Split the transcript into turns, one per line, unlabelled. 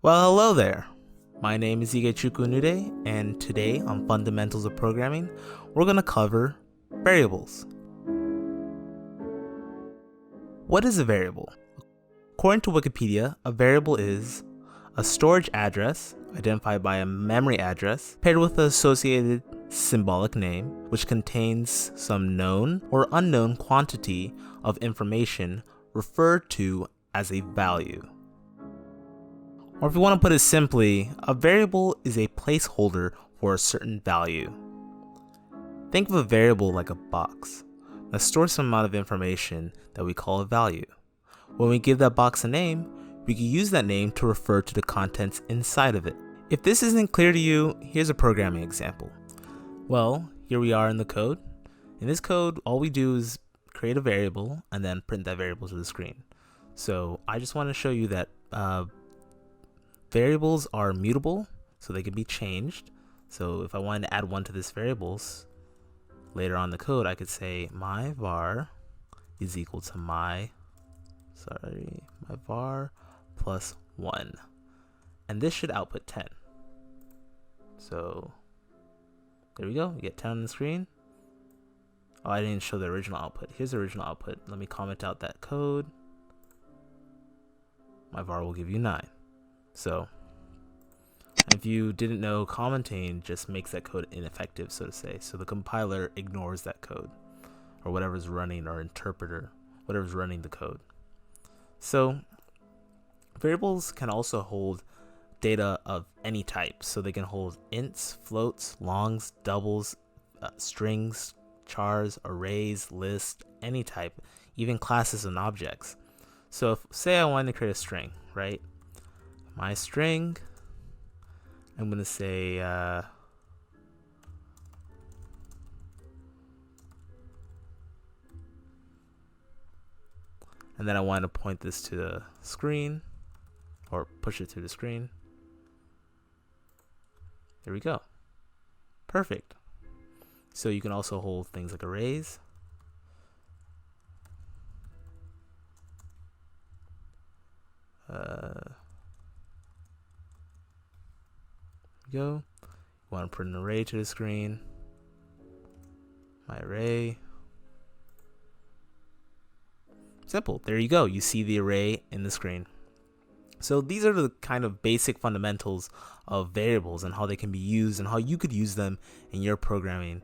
Well, hello there. My name is Igechukwu Nude, and today on Fundamentals of Programming, we're going to cover variables. What is a variable? According to Wikipedia, a variable is a storage address identified by a memory address paired with an associated symbolic name, which contains some known or unknown quantity of information referred to as a value. Or if you want to put it simply, a variable is a placeholder for a certain value. Think of a variable like a box that stores some amount of information that we call a value. When we give that box a name, we can use that name to refer to the contents inside of it. If this isn't clear to you, here's a programming example. Well, here we are in the code. In this code, all we do is create a variable and then print that variable to the screen. So I just want to show you that variables are mutable, so they can be changed. So if I wanted to add one to this variables later on in the code, I could say my var is equal to my var plus 1. And this should output 10. So there we go. You get 10 on the screen. Oh, I didn't show the original output. Here's the original output. Let me comment out that code. My var will give you 9. So if you didn't know, commenting just makes that code ineffective, so to say. So the compiler ignores that code or whatever's running, or interpreter, whatever's running the code. So variables can also hold data of any type. So they can hold ints, floats, longs, doubles, strings, chars, arrays, lists, any type, even classes and objects. So if, say I wanted to create a string, right? My string, I'm going to say and then I want to point this to the screen or push it to the screen. There we go. Perfect. So you can also hold things like arrays. Go. You want to put an array to the screen. My array. Simple. There you go. You see the array in the screen. So these are the kind of basic fundamentals of variables and how they can be used and how you could use them in your programming